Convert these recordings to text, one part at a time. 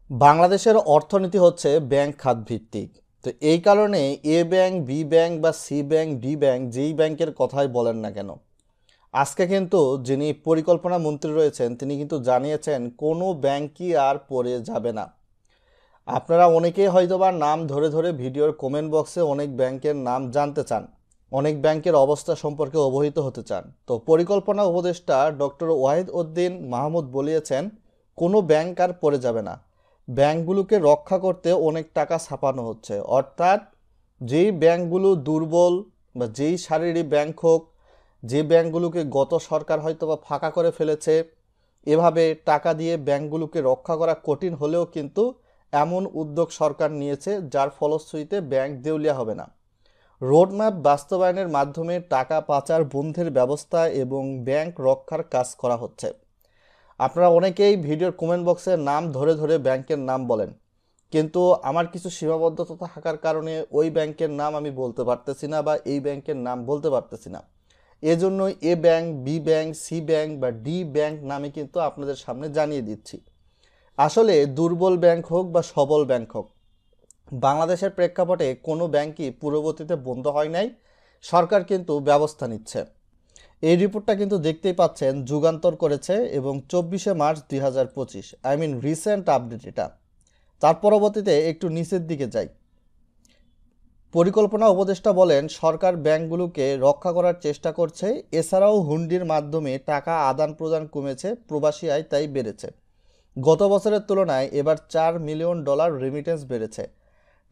বাংলাদেশের অর্থনীতি হচ্ছে ব্যাংক খাত ভিত্তিক। তো এই কারণে এ ব্যাংক, বি ব্যাংক বা সি ব্যাংক, ডি ব্যাংক, যেই ব্যাংকের কথাই বলেন না কেন, আজকে কিন্তু যিনি পরিকল্পনা মন্ত্রী রয়েছেন তিনি কিন্তু জানিয়েছেন কোনো ব্যাংকই আর পড়ে যাবে না। আপনারা অনেকেই হয়তোবা নাম ধরে ধরে ভিডিওর কমেন্ট বক্সে অনেক ব্যাংকের নাম জানতে চান, অনেক ব্যাংকের অবস্থা সম্পর্কে অবহিত হতে চান। তো পরিকল্পনা উপদেষ্টা ডক্টর ওয়াহিদ উদ্দিন মাহমুদ বলিয়েছেন কোনো ব্যাংক আর পড়ে যাবে না। ব্যাংকগুলোকে রক্ষা করতে অনেক টাকা ছাপানো হচ্ছে, অর্থাৎ যেই ব্যাংকগুলো দুর্বল বা যেই শারীরিক ব্যাংক হোক, যে ব্যাংকগুলোকে গত সরকার হয়তো বা ফাঁকা করে ফেলেছে, এভাবে টাকা দিয়ে ব্যাংকগুলোকে রক্ষা করা কঠিন হলেও কিন্তু এমন উদ্যোগ সরকার নিয়েছে যার ফলশ্রুতিতে ব্যাংক দেউলিয়া হবে না। রোডম্যাপ বাস্তবায়নের মাধ্যমে টাকা পাচার বন্ধের ব্যবস্থা এবং ব্যাংক রক্ষার কাজ করা হচ্ছে। আপনারা অনেকেই ভিডিওর কমেন্ট বক্সে নাম ধরে ধরে ব্যাংকের নাম বলেন, কিন্তু আমার কিছু সীমাবদ্ধতা থাকার কারণে ওই ব্যাংকের নাম আমি বলতে পারতেছি না বা এই ব্যাংকের নাম বলতে পারতেছি না। এজন্য A bank, B bank, C bank বা ডি ব্যাংক নামে কিন্তু আপনাদের সামনে জানিয়ে দিচ্ছি। আসলে দুর্বল ব্যাংক হোক বা সবল ব্যাংক হোক, বাংলাদেশের প্রেক্ষাপটে কোনো ব্যাংকই পূর্ববর্তীতে বন্ধ হয় নাই। সরকার কিন্তু ব্যবস্থা নিচ্ছে। এই রিপোর্টটা কিন্তু দেখতেই পাচ্ছেন যুগান্তর করেছে এবং 24শে মার্চ 2025, রিসেন্ট আপডেট এটা। তার পরবর্তীতে একটু নিচের দিকে যাই। পরিকল্পনা উপদেষ্টা বলেন সরকার ব্যাংকগুলোকে রক্ষা করার চেষ্টা করছে, এছাড়াও হুন্ডির মাধ্যমে টাকা আদান প্রদান কমেছে, প্রবাসী আয় তাই বেড়েছে। গত বছরের তুলনায় এবার $4 মিলিয়ন রেমিটেন্স বেড়েছে।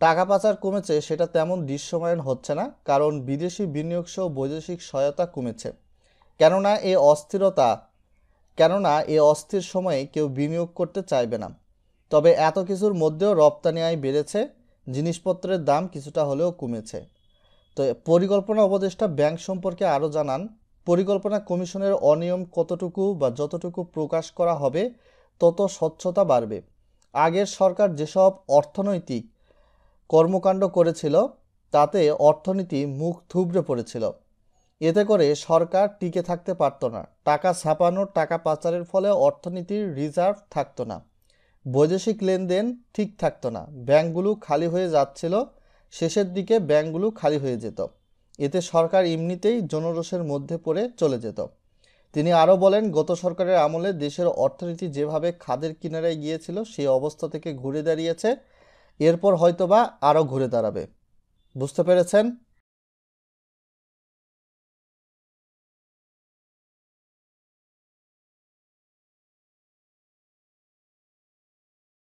টাকা পাচার কমেছে সেটা তেমন দৃশ্যমান হচ্ছে না, কারণ বিদেশি বিনিয়োগ সহ বৈদেশিক সহায়তা কমেছে। কেননা এ অস্থিরতা কেননা এ অস্থির সময়ে কেউ বিনিয়োগ করতে চাইবে না। তবে এত কিছুর মধ্যেও রপ্তানি আয় বেড়েছে, জিনিসপত্রের দাম কিছুটা হলেও কমেছে। তো পরিকল্পনা উপদেষ্টা ব্যাংক সম্পর্কে আরও জানান, পরিকল্পনা কমিশনের অনিয়ম কতটুকু বা যতটুকু প্রকাশ করা হবে তত স্বচ্ছতা বাড়বে। আগের সরকার যেসব অর্থনৈতিক কর্মকাণ্ড করেছিল তাতে অর্থনীতি মুখ থুবড়ে পড়েছিল। এতে করে সরকার টিকে থাকতে পারত না, টাকা ছাপানো, টাকা পাচারের ফলে অর্থনীতির রিজার্ভ থাকতো না, বৈদেশিক লেনদেন ঠিক থাকতো না, ব্যাংকগুলো খালি হয়ে যাচ্ছিল, শেষের দিকে ব্যাংকগুলো খালি হয়ে যেত। এতে সরকার এমনিতেই জনরোষের মধ্যে পড়ে চলে যেত। তিনি আরও বলেন গত সরকারের আমলে দেশের অর্থনীতি যেভাবে খাদের কিনারায় গিয়েছিল সেই অবস্থা থেকে ঘুরে দাঁড়িয়েছে, এরপর হয়তোবা আরও ঘুরে দাঁড়াবে। বুঝতে পেরেছেন?